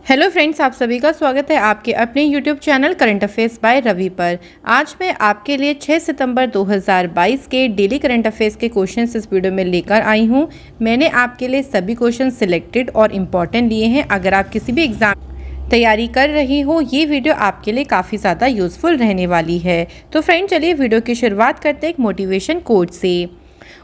Hello friends, आप सभी का स्वागत है आपके अपने YouTube channel current affairs by Ravi पर। आज मैं आपके लिए 6 सितंबर 2022 के डेली करंट अफेयर्स के क्वेश्चंस इस वीडियो में लेकर आई हूं। मैंने आपके लिए सभी क्वेश्चन सिलेक्टेड और इम्पॉर्टेंट लिए हैं। अगर आप किसी भी एग्जाम तैयारी कर रही हो, ये वीडियो आपके लिए काफ़ी ज़्यादा यूजफुल रहने वाली है। तो फ्रेंड, चलिए वीडियो की शुरुआत करते हैं एक मोटिवेशन कोट से।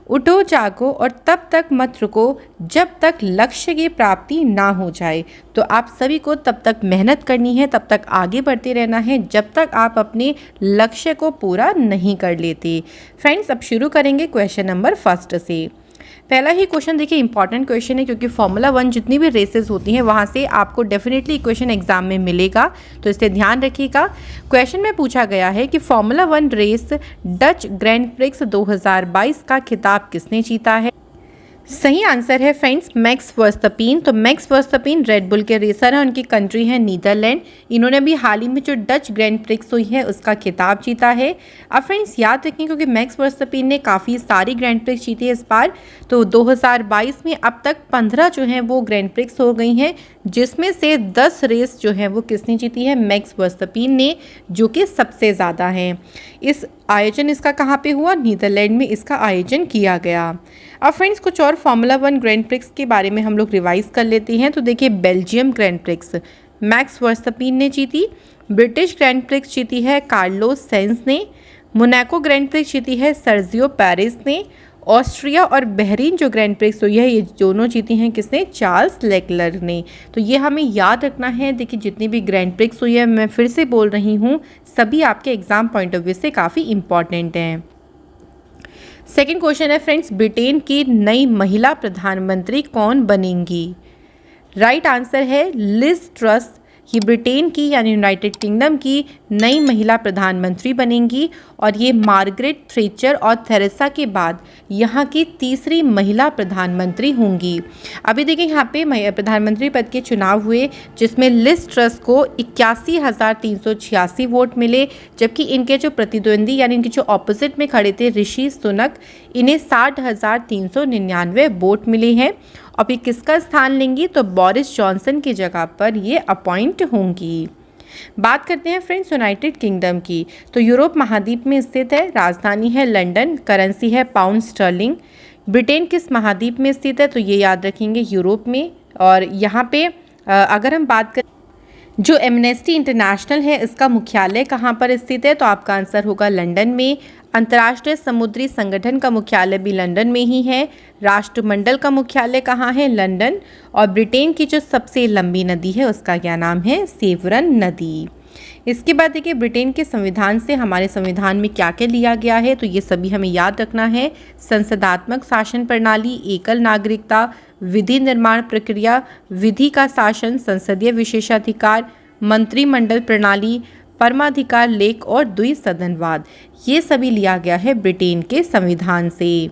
उठो जागो और तब तक मत रुको जब तक लक्ष्य की प्राप्ति ना हो जाए। तो आप सभी को तब तक मेहनत करनी है, तब तक आगे बढ़ते रहना है जब तक आप अपने लक्ष्य को पूरा नहीं कर लेते। फ्रेंड्स, अब शुरू करेंगे क्वेश्चन नंबर फर्स्ट से। पहला ही क्वेश्चन देखिए इंपॉर्टेंट क्वेश्चन है, क्योंकि फार्मूला 1 जितनी भी रेसेस होती हैं वहाँ से आपको डेफिनेटली क्वेश्चन एग्जाम में मिलेगा, तो इसे ध्यान रखिएगा। क्वेश्चन में पूछा गया है कि formula 1 race Dutch grand prix 2022 का खिताब किसने जीता है। सही आंसर है फ्रेंड्स मैक्स वर्स्टपेन। तो मैक्स वर्स्टपेन रेड बुल के रेसर हैं, उनकी कंट्री है नीदरलैंड। इन्होंने भी हाल ही में जो डच ग्रैंड प्रिक्स हुई है उसका खिताब जीता है। अब फ्रेंड्स याद रखें, क्योंकि मैक्स वर्स्टपेन ने काफ़ी सारी ग्रैंड प्रिक्स जीती है इस बार। तो 2022 में अब तक 15 जो हैं वो ग्रैंड प्रिक्स हो गई हैं, जिसमें से 10 रेस जो है वो किसने जीती है, मैक्स वर्स्टपेन ने, जो कि सबसे ज़्यादा हैं। इस आयोजन इसका कहाँ पे हुआ, नीदरलैंड में इसका आयोजन किया गया। अब फ्रेंड्स कुछ और फार्मूला 1 ग्रैंड प्रिक्स के बारे में हम लोग रिवाइज कर लेते हैं। तो देखिए, बेल्जियम ग्रैंड प्रिक्स मैक्स वर्स्टपेन ने जीती, ब्रिटिश ग्रैंड प्रिक्स जीती है कार्लोस सेंस ने, मोनाको ग्रैंड प्रिक्स जीती है सर्जियो पेरेस ने, ऑस्ट्रिया और बहरीन जो ग्रैंड प्रिक्स हुई है ये दोनों जीती हैं किसने, चार्ल्स लेक्लर ने। तो ये हमें याद रखना है। देखिए, जितनी भी ग्रैंड प्रिक्स हुई है, मैं फिर से बोल रही हूँ, सभी आपके एग्जाम पॉइंट ऑफ व्यू से काफ़ी इंपॉर्टेंट हैं। सेकेंड क्वेश्चन है फ्रेंड्स, ब्रिटेन की नई महिला प्रधानमंत्री कौन बनेंगी। राइट आंसर है लिज ट्रस। ये ब्रिटेन की यानी यूनाइटेड किंगडम की नई महिला प्रधानमंत्री बनेंगी और ये मार्गरेट थ्रेचर और थेरेसा के बाद यहाँ की तीसरी महिला प्रधानमंत्री होंगी। अभी देखिए, यहाँ पे प्रधानमंत्री पद के चुनाव हुए, जिसमें लिज ट्रस को 81,386 वोट मिले, जबकि इनके जो प्रतिद्वंदी यानी इनके जो ऑपोजिट में खड़े थे ऋषि सुनक, इन्हें 60,399 वोट मिले हैं। अब ये किसका स्थान लेंगी, तो बोरिस जॉनसन की जगह पर ये अपॉइंट होंगी। बात करते हैं फ्रेंड्स यूनाइटेड किंगडम की। तो यूरोप महाद्वीप में स्थित है, राजधानी है लंदन, करेंसी है पाउंड स्टर्लिंग। ब्रिटेन किस महाद्वीप में स्थित है, तो ये याद रखेंगे यूरोप में। और यहाँ पे अगर हम बात करें, जो एमनेस्टी इंटरनेशनल है इसका मुख्यालय कहाँ पर स्थित है, तो आपका आंसर होगा लंदन में। अंतर्राष्ट्रीय समुद्री संगठन का मुख्यालय भी लंदन में ही है। राष्ट्रमंडल का मुख्यालय कहाँ है, लंदन। और ब्रिटेन की जो सबसे लंबी नदी है उसका क्या नाम है, सेवरन नदी। इसके बाद देखिए, ब्रिटेन के संविधान से हमारे संविधान में क्या क्या लिया गया है, तो ये सभी हमें याद रखना है। संसदात्मक शासन प्रणाली, एकल नागरिकता, विधि निर्माण प्रक्रिया, विधि का शासन, संसदीय विशेषाधिकार, मंत्रिमंडल प्रणाली, परमाधिकार लेख और द्विसदनवाद, ये सभी लिया गया है ब्रिटेन के संविधान से।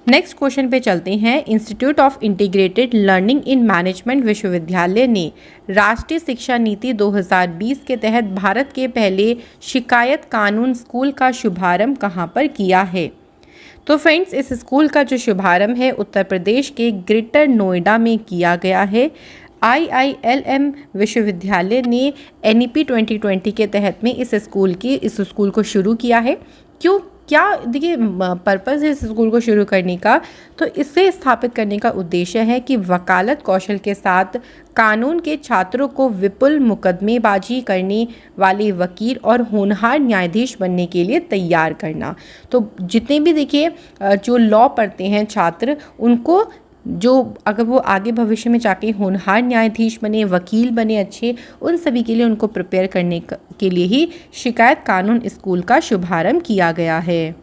नेक्स्ट क्वेश्चन पे चलते हैं। Institute of integrated learning in management विश्वविद्यालय ने राष्ट्रीय शिक्षा नीति 2020 के तहत भारत के पहले शिकायत कानून स्कूल का शुभारंभ कहाँ पर किया है। तो फ्रेंड्स, इस स्कूल का जो शुभारंभ है उत्तर प्रदेश के ग्रेटर नोएडा में किया गया है। IILM विश्वविद्यालय ने NEP 2020 के तहत में इस स्कूल को शुरू किया है। क्यों, क्या देखिए पर्पज़ है इस स्कूल को शुरू करने का, तो इसे स्थापित करने का उद्देश्य है कि वकालत कौशल के साथ कानून के छात्रों को विपुल मुकदमेबाजी करने वाले वकील और होनहार न्यायाधीश बनने के लिए तैयार करना। तो जितने भी देखिए जो लॉ पढ़ते हैं छात्र, उनको जो अगर वो आगे भविष्य में जाके होनहार न्यायाधीश बने, वकील बने अच्छे, उन सभी के लिए उनको प्रिपेयर करने के लिए ही शिकायत कानून स्कूल का शुभारंभ किया गया है।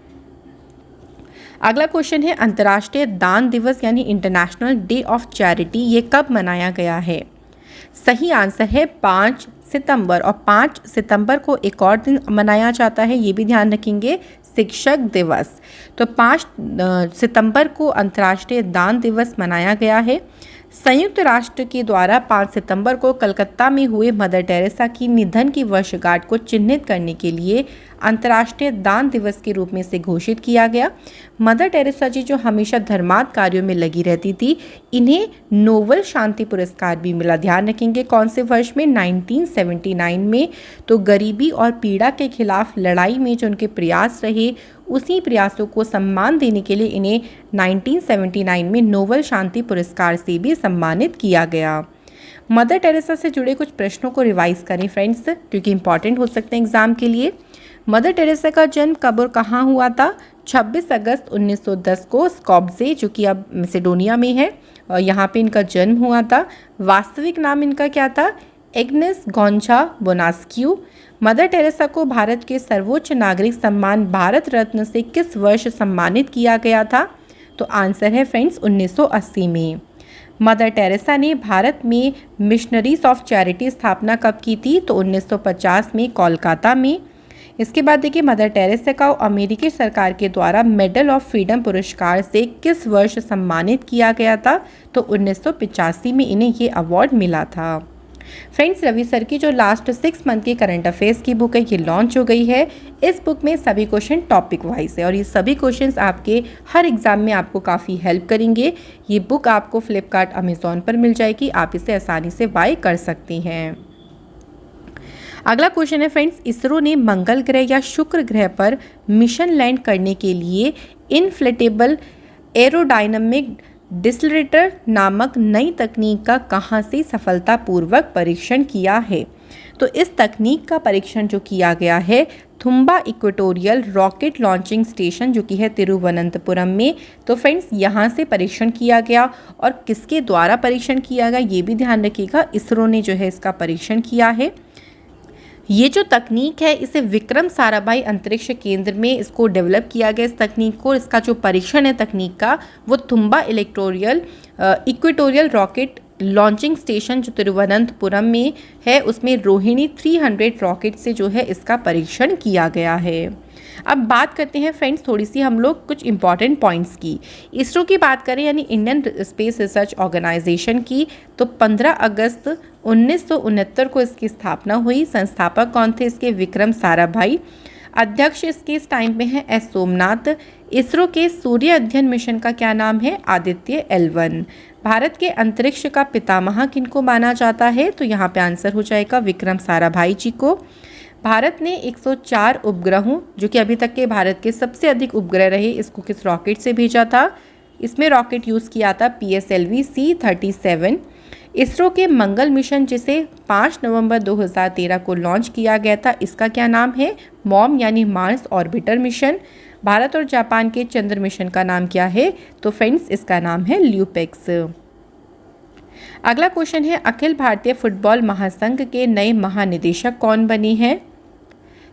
अगला क्वेश्चन है, अंतर्राष्ट्रीय दान दिवस यानी इंटरनेशनल डे ऑफ चैरिटी ये कब मनाया गया है। सही आंसर है 5 सितंबर। और 5 सितंबर को एक और दिन मनाया जाता है, ये भी ध्यान रखेंगे, शिक्षक दिवस। तो 5 सितंबर को अंतर्राष्ट्रीय दान दिवस मनाया गया है। संयुक्त राष्ट्र के द्वारा 5 सितंबर को कलकत्ता में हुए मदर टेरेसा की निधन की वर्षगांठ को चिन्हित करने के लिए अंतर्राष्ट्रीय दान दिवस के रूप में इसे घोषित किया गया। मदर टेरेसा जी जो हमेशा धर्मार्थ कार्यों में लगी रहती थी, इन्हें नोबेल शांति पुरस्कार भी मिला। ध्यान रखेंगे कौन से वर्ष में, 1979 में। तो गरीबी और पीड़ा के खिलाफ लड़ाई में जो उनके प्रयास रहे, उसी प्रयासों को सम्मान देने के लिए इन्हें 1979 में नोबेल शांति पुरस्कार से भी सम्मानित किया गया। मदर टेरेसा से जुड़े कुछ प्रश्नों को रिवाइज करें फ्रेंड्स, क्योंकि इंपॉर्टेंट हो सकते हैं एग्जाम के लिए। मदर टेरेसा का जन्म कब और कहाँ हुआ था? 26 अगस्त 1910 को स्कॉप्जे, जो कि अब मैसेडोनिया में है, यहाँ पे इनका जन्म हुआ था। वास्तविक नाम इनका क्या था? एग्नेस गोंजा बोनास्क्यू। मदर टेरेसा को भारत के सर्वोच्च नागरिक सम्मान भारत रत्न से किस वर्ष सम्मानित किया गया था? तो आंसर है फ्रेंड्स 1980 में। मदर टेरेसा ने भारत में मिशनरीज ऑफ चैरिटी स्थापना कब की थी? तो 1950 में कोलकाता में। इसके बाद देखिए, मदर टेरेसा को अमेरिकी सरकार के द्वारा मेडल ऑफ फ्रीडम पुरस्कार से किस वर्ष सम्मानित किया गया था? तो 1985 में इन्हें ये अवार्ड मिला था। फ्रेंड्स, रवि सर की जो लास्ट 6 मंथ की करंट अफेयर्स की बुक है, ये लॉन्च हो गई है। इस बुक में सभी क्वेश्चन टॉपिक वाइज है और ये सभी क्वेश्चंस आपके हर एग्जाम में आपको काफ़ी हेल्प करेंगे। ये बुक आपको फ्लिपकार्ट, अमेज़ॉन पर मिल जाएगी, आप इसे आसानी से बाय कर सकती हैं। अगला क्वेश्चन है फ्रेंड्स, इसरो ने मंगल ग्रह या शुक्र ग्रह पर मिशन लैंड करने के लिए इनफ्लेटेबल एरोडायनामिक डिसलरेटर नामक नई तकनीक का कहां से सफलतापूर्वक परीक्षण किया है? तो इस तकनीक का परीक्षण जो किया गया है Thumba equatorial rocket launching station, जो कि है तिरुवनंतपुरम में। तो फ्रेंड्स, यहाँ से परीक्षण किया गया और किसके द्वारा परीक्षण किया गया ये भी ध्यान रखिएगा, इसरो ने जो है इसका परीक्षण किया है। ये जो तकनीक है इसे विक्रम साराभाई अंतरिक्ष केंद्र में इसको डेवलप किया गया। इस तकनीक को, इसका जो परीक्षण है तकनीक का, वो Thumba equatorial rocket launching station जो तिरुवनंतपुरम में है, उसमें रोहिणी 300 रॉकेट से जो है इसका परीक्षण किया गया है। अब बात करते हैं फ्रेंड्स थोड़ी सी हम लोग कुछ इंपॉर्टेंट पॉइंट्स की। इसरो की बात करें यानी इंडियन स्पेस रिसर्च ऑर्गेनाइजेशन की, तो 15 अगस्त 1969 को इसकी स्थापना हुई। संस्थापक कौन थे इसके? विक्रम साराभाई। अध्यक्ष इसके इस टाइम पे हैं एस सोमनाथ। इसरो के सूर्य अध्ययन मिशन का क्या नाम है? आदित्य L1। भारत के अंतरिक्ष का पितामह किनको माना जाता है? तो यहाँ पे आंसर हो जाएगा विक्रम साराभाई जी को। भारत ने 104 उपग्रहों, जो कि अभी तक के भारत के सबसे अधिक उपग्रह रहे, इसको किस रॉकेट से भेजा था? इसमें रॉकेट यूज़ किया था PSLV C-37। इसरो के मंगल मिशन जिसे 5 नवंबर 2013 को लॉन्च किया गया था, इसका क्या नाम है? मॉम यानी मार्स ऑर्बिटर मिशन। भारत और जापान के चंद्र मिशन का नाम क्या है? तो फ्रेंड्स, इसका नाम है ल्यूपेक्स। अगला क्वेश्चन है, अखिल भारतीय फुटबॉल महासंघ के नए महानिदेशक कौन बने हैं?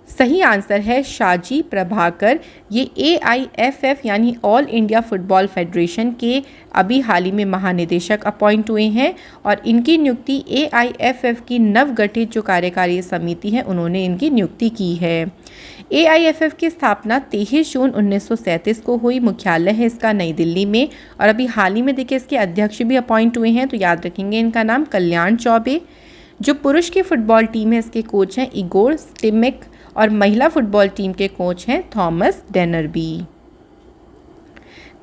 सही आंसर है शाजी प्रभाकर। ये AIFF यानी ऑल इंडिया फुटबॉल फेडरेशन के अभी हाल ही में महानिदेशक अपॉइंट हुए हैं और इनकी नियुक्ति AIFF की नवगठित जो कार्यकारी समिति है उन्होंने इनकी नियुक्ति की है। AIFF की स्थापना 23 जून 1937 को हुई। मुख्यालय है इसका नई दिल्ली में और अभी हाल ही में देखिए इसके अध्यक्ष भी अपॉइंट हुए हैं, तो याद रखेंगे इनका नाम कल्याण चौबे। जो पुरुष की फुटबॉल टीम है इसके कोच हैं इगोर स्टिमिक और महिला फुटबॉल टीम के कोच हैं थॉमस डेनरबी।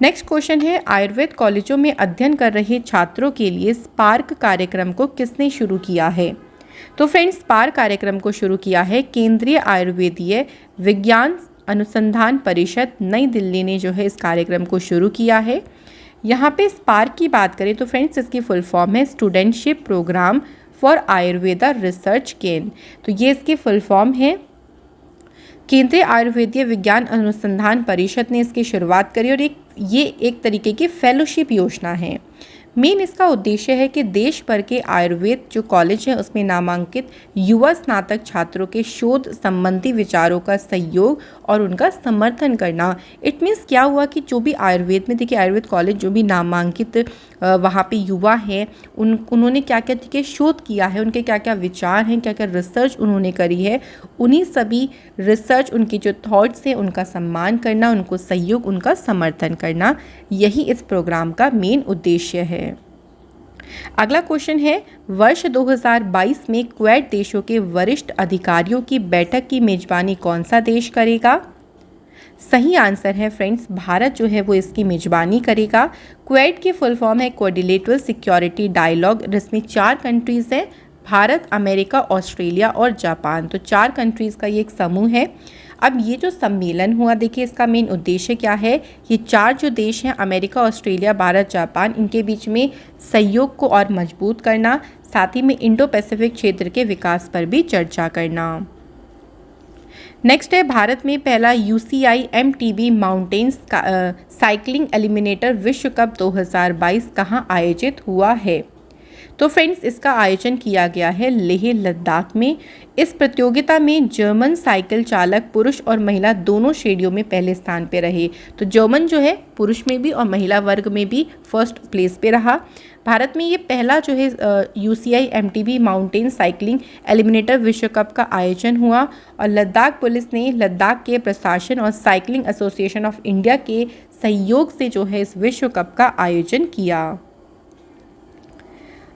नेक्स्ट क्वेश्चन है, आयुर्वेद कॉलेजों में अध्ययन कर रहे छात्रों के लिए स्पार्क कार्यक्रम को किसने शुरू किया है? तो फ्रेंड्स, स्पार्क कार्यक्रम को शुरू किया है केंद्रीय आयुर्वेदीय विज्ञान अनुसंधान परिषद नई दिल्ली ने जो है इस कार्यक्रम को शुरू किया है। यहाँ पे स्पार्क की बात करें तो फ्रेंड्स इसकी फुल फॉर्म है studentship programme for Ayurveda research ken. तो ये इसकी फुल फॉर्म है। केंद्रीय आयुर्वेदीय विज्ञान अनुसंधान परिषद ने इसकी शुरुआत करी और ये एक तरीके की फेलोशिप योजना है। मेन इसका उद्देश्य है कि देश भर के आयुर्वेद जो कॉलेज हैं उसमें नामांकित युवा स्नातक छात्रों के शोध संबंधी विचारों का सहयोग और उनका समर्थन करना। इट मीन्स क्या हुआ कि जो भी आयुर्वेद में देखिए आयुर्वेद कॉलेज जो भी नामांकित वहाँ पे युवा हैं उन्होंने क्या क्या देखिए शोध किया है, उनके क्या क्या विचार हैं, क्या क्या रिसर्च उन्होंने करी है, उन्हीं सभी रिसर्च उनकी जो थॉट्स हैं उनका सम्मान करना, उनको सहयोग, उनका समर्थन करना, यही इस प्रोग्राम का मेन उद्देश्य है। अगला क्वेश्चन है, वर्ष 2022 में क्वेड देशों के वरिष्ठ अधिकारियों की बैठक की मेजबानी कौन सा देश करेगा? सही आंसर है फ्रेंड्स, भारत जो है वो इसकी मेजबानी करेगा। क्वेड की फुल फॉर्म है क्वाड्रिलेटरल सिक्योरिटी डायलॉग, जिसमें 4 कंट्रीज़ हैं, भारत, अमेरिका, ऑस्ट्रेलिया और जापान। तो 4 कंट्रीज़ का ये एक समूह है। अब ये जो सम्मेलन हुआ, देखिए इसका मेन उद्देश्य क्या है। ये 4 जो देश हैं, अमेरिका, ऑस्ट्रेलिया, भारत, जापान, इनके बीच में सहयोग को और मजबूत करना, साथ ही में इंडो पैसिफिक क्षेत्र के विकास पर भी चर्चा करना। नेक्स्ट है, भारत में पहला UCI MTB mountains cycling eliminator विश्व कप 2022 कहाँ आयोजित हुआ है? तो फ्रेंड्स, इसका आयोजन किया गया है लेह लद्दाख में। इस प्रतियोगिता में जर्मन साइकिल चालक पुरुष और महिला दोनों श्रेणियों में पहले स्थान पे रहे। तो जर्मन जो है पुरुष में भी और महिला वर्ग में भी फर्स्ट प्लेस पे रहा। भारत में ये पहला जो है UCI MTB mountain cycling eliminator विश्व कप का आयोजन हुआ और लद्दाख पुलिस ने लद्दाख के प्रशासन और साइकिलिंग एसोसिएशन ऑफ इंडिया के सहयोग से जो है इस विश्व कप का आयोजन किया।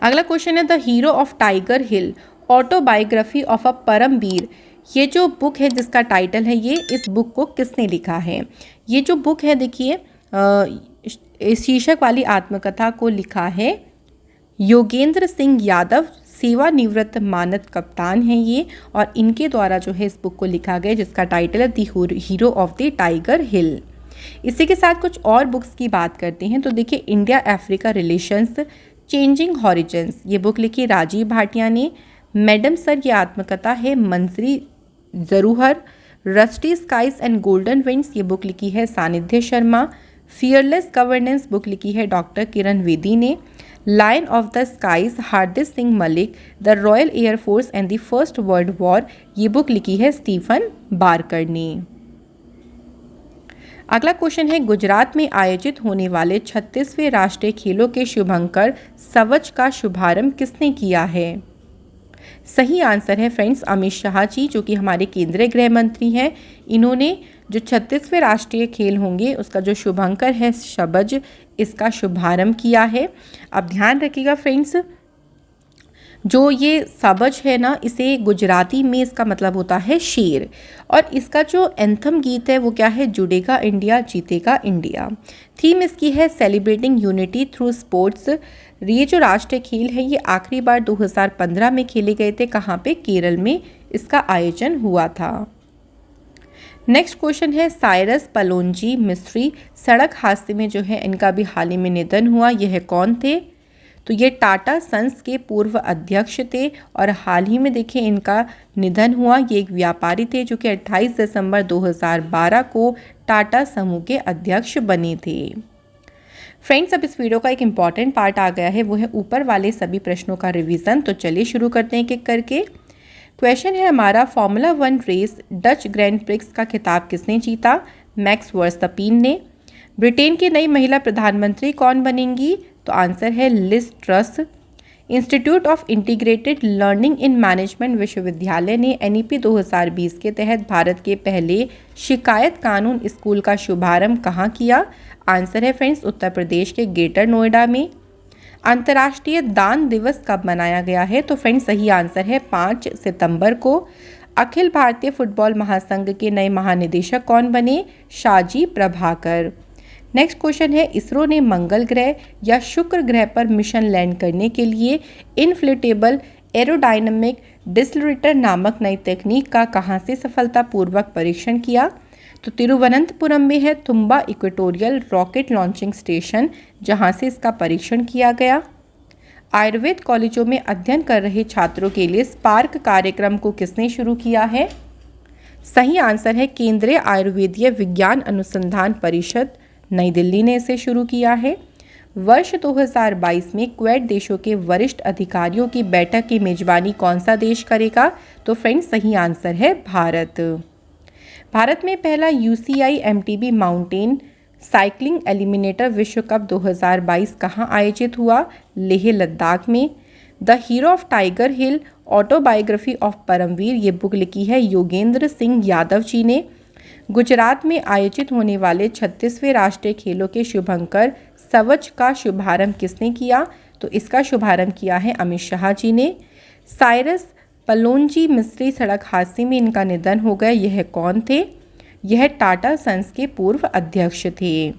अगला क्वेश्चन है, the hero of tiger hill autobiography of a Paramvir. ये जो बुक है जिसका टाइटल है ये, इस बुक को किसने लिखा है? ये जो बुक है देखिए, शीर्षक वाली आत्मकथा को लिखा है योगेंद्र सिंह यादव, सेवानिवृत्त मानद कप्तान हैं ये, और इनके द्वारा जो है इस बुक को लिखा गया, जिसका टाइटल है the hero of the Tiger Hill. इसी के साथ कुछ और बुक्स की बात करते हैं। तो देखिए, India Africa relations changing horizons, ये बुक लिखी राजीव भाटिया ने। मैडम सर, ये आत्मकथा है Manjari Jaruhar. Rusty skies and golden winds, ये बुक लिखी है सानिध्य शर्मा। फियरलेस गवर्नेंस बुक लिखी है डॉक्टर किरण वेदी ने। Lion of the skies Hardik Singh Malik, the royal air force and the first world war, ये बुक लिखी है स्टीफन बारकर ने। अगला क्वेश्चन है, गुजरात में आयोजित होने वाले 36वें राष्ट्रीय खेलों के शुभंकर सवच का शुभारंभ किसने किया है? सही आंसर है फ्रेंड्स, अमित शाह जी, जो कि हमारे केंद्रीय गृह मंत्री हैं। इन्होंने जो 36वें राष्ट्रीय खेल होंगे उसका जो शुभंकर है शबज, इसका शुभारंभ किया है। अब ध्यान रखिएगा फ्रेंड्स, जो ये सबज है ना, इसे गुजराती में इसका मतलब होता है शेर, और इसका जो एंथम गीत है वो क्या है? जुड़ेगा इंडिया जीतेगा इंडिया। थीम इसकी है सेलिब्रेटिंग यूनिटी थ्रू स्पोर्ट्स। ये जो राष्ट्रीय खेल है ये आखिरी बार 2015 में खेले गए थे। कहाँ पे? केरल में इसका आयोजन हुआ था। नेक्स्ट क्वेश्चन है, साइरस पलोंजी मिस्त्री, सड़क हादसे में जो है इनका भी हाल ही में निधन हुआ। यह कौन थे? तो ये टाटा सन्स के पूर्व अध्यक्ष थे और हाल ही में देखिए इनका निधन हुआ। ये एक व्यापारी थे जो कि 28 दिसंबर 2012 को टाटा समूह के अध्यक्ष बने थे। फ्रेंड्स, अब इस वीडियो का एक इम्पॉर्टेंट पार्ट आ गया है, वो है ऊपर वाले सभी प्रश्नों का रिवीजन। तो चलिए शुरू करते हैं एक एक करके। क्वेश्चन है हमारा, formula 1 race Dutch grand prix का खिताब किसने जीता? मैक्स वर्स्टैपिन ने। ब्रिटेन की नई महिला प्रधानमंत्री कौन बनेंगी? तो आंसर है Liz Truss. Institute of integrated learning in management विश्वविद्यालय ने NEP 2020 के तहत भारत के पहले शिकायत कानून स्कूल का शुभारंभ कहाँ किया? आंसर है फ्रेंड्स उत्तर प्रदेश के ग्रेटर नोएडा में। अंतर्राष्ट्रीय दान दिवस कब मनाया गया है? तो फ्रेंड्स सही आंसर है 5 सितंबर को। अखिल भारतीय फुटबॉल महासंघ के नए महानिदेशक कौन बने? शाजी प्रभाकर। नेक्स्ट क्वेश्चन है, इसरो ने मंगल ग्रह या शुक्र ग्रह पर मिशन लैंड करने के लिए इनफ्लेटेबल एरोडायनामिक डिसलरेटर नामक नई तकनीक का कहां से सफलतापूर्वक परीक्षण किया? तो तिरुवनंतपुरम में है तुम्बा इक्वेटोरियल रॉकेट लॉन्चिंग स्टेशन, जहां से इसका परीक्षण किया गया। आयुर्वेद कॉलेजों में अध्ययन कर रहे छात्रों के लिए स्पार्क कार्यक्रम को किसने शुरू किया है? सही आंसर है केंद्रीय आयुर्वेदीय विज्ञान अनुसंधान परिषद, नई दिल्ली ने इसे शुरू किया है। वर्ष 2022 में क्वेड देशों के वरिष्ठ अधिकारियों की बैठक की मेजबानी कौन सा देश करेगा? तो फ्रेंड्स सही आंसर है भारत। भारत में पहला UCI MTB mountain cycling eliminator विश्व कप 2022 कहाँ आयोजित हुआ? लेह लद्दाख में। The hero of tiger hill autobiography of Paramvir, ये बुक लिखी है योगेंद्र सिंह यादव जी ने। गुजरात में आयोजित होने वाले 36वें राष्ट्रीय खेलों के शुभंकर सवच का शुभारंभ किसने किया? तो इसका शुभारंभ किया है अमित शाह जी ने। साइरस पलोनजी मिस्री सड़क हादसे में इनका निधन हो गया, यह कौन थे? यह टाटा सन्स के पूर्व अध्यक्ष थे।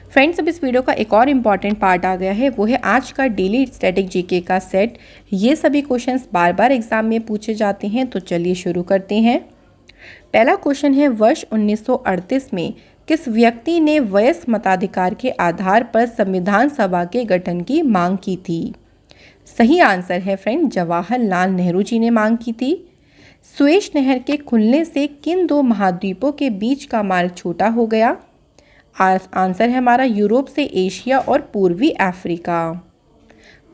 फ्रेंड्स, अब इस वीडियो का एक और इम्पॉर्टेंट पार्ट आ गया है, वो है आज का डेली स्टैटिक जीके का सेट। ये सभी क्वेश्चंस बार बार एग्जाम में पूछे जाते हैं, तो चलिए शुरू करते हैं। पहला क्वेश्चन है, वर्ष 1938 में किस व्यक्ति ने वयस्क मताधिकार के आधार पर संविधान सभा के गठन की मांग की थी? सही आंसर है फ्रेंड, जवाहरलाल नेहरू जी ने मांग की थी। सुएज नहर के खुलने से किन दो महाद्वीपों के बीच का मार्ग छोटा हो गया? आंसर है हमारा यूरोप से एशिया और पूर्वी अफ्रीका।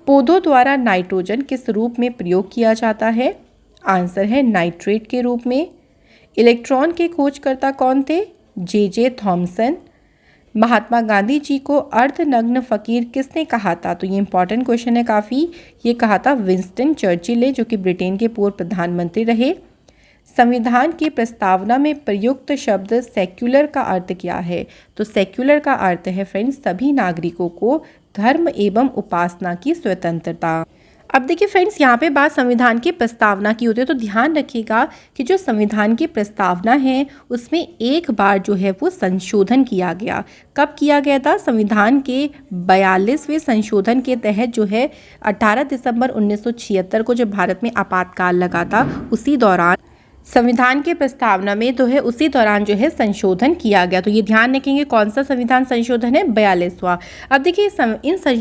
पौधों द्वारा नाइट्रोजन किस रूप में प्रयोग किया जाता है? आंसर है नाइट्रेट के रूप में। इलेक्ट्रॉन के खोजकर्ता कौन थे? J Thomson. महात्मा गांधी जी को अर्धनग्न फकीर किसने कहा था? तो ये इंपॉर्टेंट क्वेश्चन है काफ़ी। ये कहा था विंस्टन चर्चिल ने, जो कि ब्रिटेन के पूर्व प्रधानमंत्री रहे। संविधान की प्रस्तावना में प्रयुक्त शब्द सेक्युलर का अर्थ क्या है? तो सेक्युलर का अर्थ है फ्रेंड्स सभी नागरिकों को धर्म एवं उपासना की स्वतंत्रता। अब देखिए फ्रेंड्स, यहाँ पे बात संविधान की प्रस्तावना की होती है, तो ध्यान रखिएगा कि जो संविधान की प्रस्तावना है उसमें एक बार जो है वो संशोधन किया गया। कब किया गया था? संविधान के 42वें संशोधन के तहत जो है 18 दिसंबर 1976 को जब भारत में आपातकाल लगा था, उसी दौरान संविधान के प्रस्तावना में तो है उसी दौरान जो है संशोधन किया गया। तो ये ध्यान रखेंगे कौन सा संविधान संशोधन है? 42वां। अब देखिए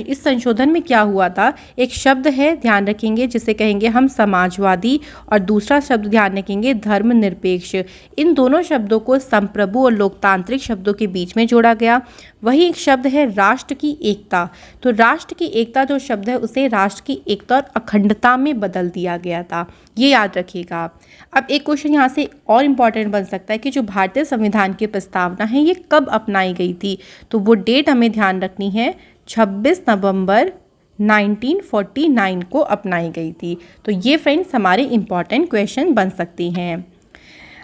इस संशोधन में क्या हुआ था, एक शब्द है ध्यान रखेंगे जिसे कहेंगे हम समाजवादी, और दूसरा शब्द ध्यान रखेंगे धर्मनिरपेक्ष। इन दोनों शब्दों को संप्रभु और लोकतांत्रिक शब्दों के बीच में जोड़ा गया। वही एक शब्द है राष्ट्र की एकता। तो राष्ट्र की एकता जो शब्द है उसे राष्ट्र की एकता और अखंडता में बदल दिया गया था, ये याद रखिएगा। अब एक क्वेश्चन यहाँ से और इम्पॉर्टेंट बन सकता है कि जो भारतीय संविधान की प्रस्तावना है ये कब अपनाई गई थी? तो वो डेट हमें ध्यान रखनी है, 26 नवंबर 1949 को अपनाई गई थी। तो ये फ्रेंड्स हमारे इम्पॉर्टेंट क्वेश्चन बन सकते हैं।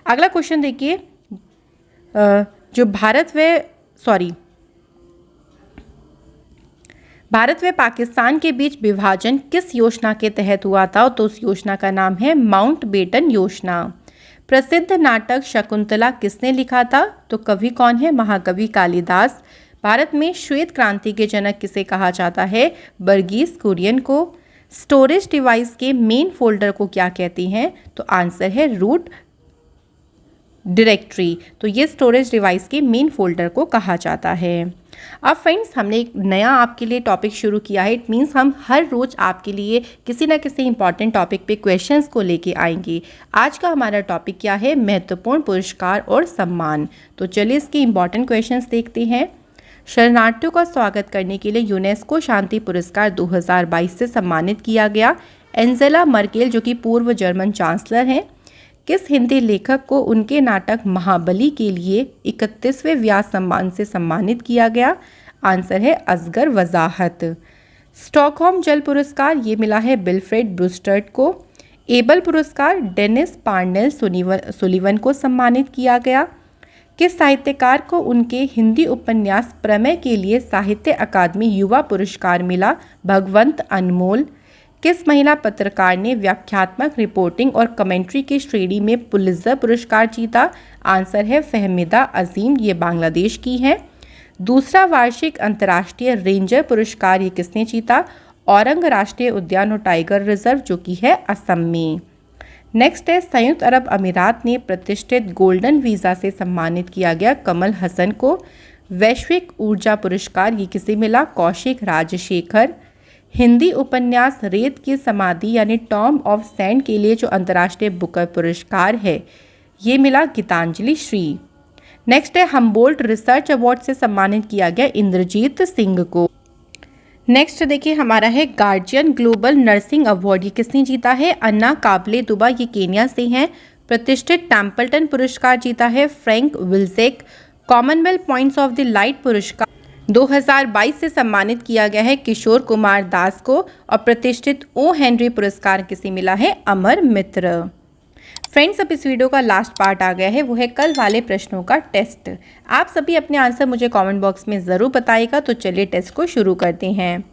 अगला क्वेश्चन देखिए, जो भारत व पाकिस्तान के बीच विभाजन किस योजना के तहत हुआ था? तो उस योजना का नाम है माउंटबेटन योजना। प्रसिद्ध नाटक शकुंतला किसने लिखा था? तो कवि कौन है? महाकवि कालिदास। भारत में श्वेत क्रांति के जनक किसे कहा जाता है? वर्गीस कुरियन को। स्टोरेज डिवाइस के मेन फोल्डर को क्या कहते हैं? तो आंसर है रूट डायरेक्टरी। तो ये स्टोरेज डिवाइस के मेन फोल्डर को कहा जाता है। अब फ्रेंड्स, हमने एक नया आपके लिए टॉपिक शुरू किया है। इट मीन्स हम हर रोज आपके लिए किसी ना किसी इंपॉर्टेंट टॉपिक पे क्वेश्चंस को लेके आएंगे। आज का हमारा टॉपिक क्या है? महत्वपूर्ण पुरस्कार और सम्मान। तो चलिए इसके इंपॉर्टेंट क्वेश्चंस देखते हैं। शरणार्थियों का स्वागत करने के लिए यूनेस्को शांति पुरस्कार 2022 से सम्मानित किया गया एंजेला मर्केल, जो कि पूर्व जर्मन चांसलर हैं। किस हिंदी लेखक को उनके नाटक महाबली के लिए 31वें व्यास सम्मान से सम्मानित किया गया? आंसर है असगर वजाहत। स्टॉकहोम जल पुरस्कार ये मिला है विल्फ्रेड ब्रूस्टर्ट को। एबल पुरस्कार डेनिस पार्नेल सुलिवन को सम्मानित किया गया। किस साहित्यकार को उनके हिंदी उपन्यास प्रमेय के लिए साहित्य अकादमी युवा पुरस्कार मिला? भगवंत अनमोल। किस महिला पत्रकार ने व्याख्यात्मक रिपोर्टिंग और कमेंट्री की श्रेणी में पुलित्जर पुरस्कार जीता? आंसर है फहमिदा अजीम, ये बांग्लादेश की है। दूसरा वार्षिक अंतर्राष्ट्रीय रेंजर पुरस्कार ये किसने जीता? औरंग राष्ट्रीय उद्यान और टाइगर रिजर्व, जो कि है असम में। नेक्स्ट है, संयुक्त अरब अमीरात ने प्रतिष्ठित गोल्डन वीज़ा से सम्मानित किया गया कमल हसन को। वैश्विक ऊर्जा पुरस्कार ये किसे मिला? कौशिक राजशेखर। हिंदी उपन्यास रेत की समाधि यानी टॉम ऑफ सैंड के लिए जो अंतर्राष्ट्रीय बुकर पुरस्कार है ये मिला गीतांजलि श्री। नेक्स्ट है, हम्बोल्ट रिसर्च अवार्ड से सम्मानित किया गया इंद्रजीत सिंह को। नेक्स्ट देखिए हमारा है गार्जियन ग्लोबल नर्सिंग अवार्ड, ये किसने जीता है? अन्ना काबले दुबा, ये केन्या से हैं। प्रतिष्ठित टैम्पल्टन पुरस्कार जीता है Frank Wilczek. Commonwealth points of the light पुरस्कार 2022 से सम्मानित किया गया है किशोर कुमार दास को। और प्रतिष्ठित ओ हेनरी पुरस्कार किसे मिला है? अमर मित्र। फ्रेंड्स, अब इस वीडियो का लास्ट पार्ट आ गया है, वो है कल वाले प्रश्नों का टेस्ट। आप सभी अपने आंसर मुझे कमेंट बॉक्स में ज़रूर बताइएगा। तो चलिए टेस्ट को शुरू करते हैं।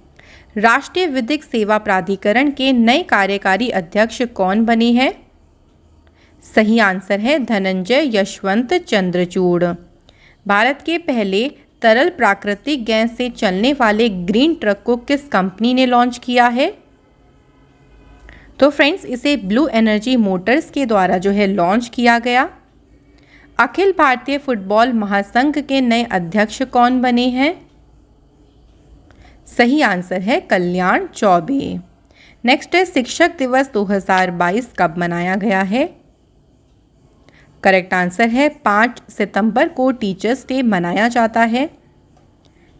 राष्ट्रीय विधिक सेवा प्राधिकरण के नए कार्यकारी अध्यक्ष कौन बने हैं? सही आंसर है धनंजय यशवंत चंद्रचूड़। भारत के पहले तरल प्राकृतिक गैस से चलने वाले ग्रीन ट्रक को किस कंपनी ने लॉन्च किया है? तो फ्रेंड्स, इसे ब्लू एनर्जी मोटर्स के द्वारा जो है लॉन्च किया गया। अखिल भारतीय फुटबॉल महासंघ के नए अध्यक्ष कौन बने हैं? सही आंसर है कल्याण चौबे। नेक्स्ट है, शिक्षक दिवस 2022 कब मनाया गया है? करेक्ट आंसर है 5 सितंबर को टीचर्स डे मनाया जाता है।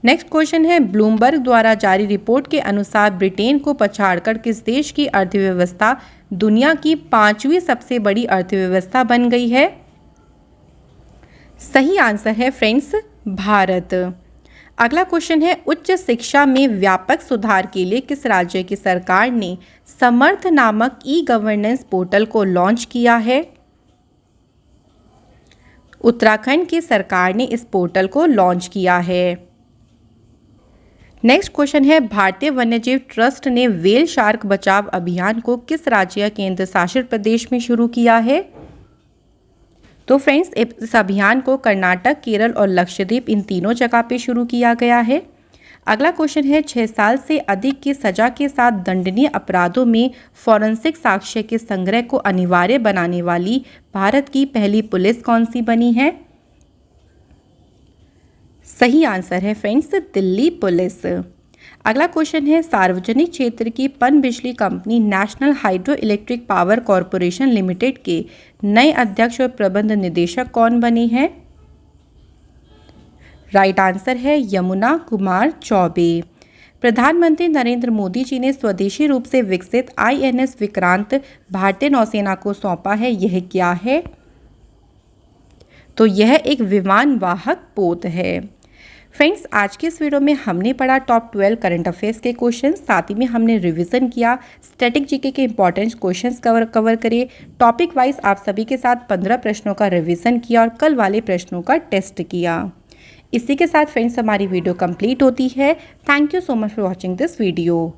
नेक्स्ट क्वेश्चन है, ब्लूमबर्ग द्वारा जारी रिपोर्ट के अनुसार ब्रिटेन को पछाड़कर किस देश की अर्थव्यवस्था दुनिया की 5वीं सबसे बड़ी अर्थव्यवस्था बन गई है? सही आंसर है फ्रेंड्स भारत। अगला क्वेश्चन है, उच्च शिक्षा में व्यापक सुधार के लिए किस राज्य की सरकार ने समर्थ नामक ई गवर्नेंस पोर्टल को लॉन्च किया है? उत्तराखंड की सरकार ने इस पोर्टल को लॉन्च किया है। नेक्स्ट क्वेश्चन है, भारतीय वन्यजीव ट्रस्ट ने व्हेल शार्क बचाव अभियान को किस राज्य या केंद्र शासित प्रदेश में शुरू किया है? तो फ्रेंड्स, इस अभियान को कर्नाटक, केरल और लक्षद्वीप इन तीनों जगह पे शुरू किया गया है। अगला क्वेश्चन है, 6 साल से अधिक की सजा के साथ दंडनीय अपराधों में फॉरेंसिक साक्ष्य के संग्रह को अनिवार्य बनाने वाली भारत की पहली पुलिस कौन सी बनी है? सही आंसर है फ्रेंड्स दिल्ली पुलिस। अगला क्वेश्चन है, सार्वजनिक क्षेत्र की पनबिजली company national hydro electric power corporation limited के नए अध्यक्ष और प्रबंध निदेशक कौन बने हैं? राइट आंसर है यमुना कुमार चौबे। प्रधानमंत्री नरेंद्र मोदी जी ने स्वदेशी रूप से विकसित INS विक्रांत भारतीय नौसेना को सौंपा है, यह क्या है? तो यह एक विमान वाहक पोत है। फ्रेंड्स, आज के इस वीडियो में हमने पढ़ा टॉप 12 करंट अफेयर्स के क्वेश्चन, साथ ही में हमने रिवीजन किया, स्टैटिक जीके के इंपॉर्टेंट क्वेश्चंस कवर करे, टॉपिक वाइज आप सभी के साथ 15 प्रश्नों का रिवीजन किया और कल वाले प्रश्नों का टेस्ट किया। इसी के साथ फ्रेंड्स हमारी वीडियो कंप्लीट होती है। Thank you so much for watching this video.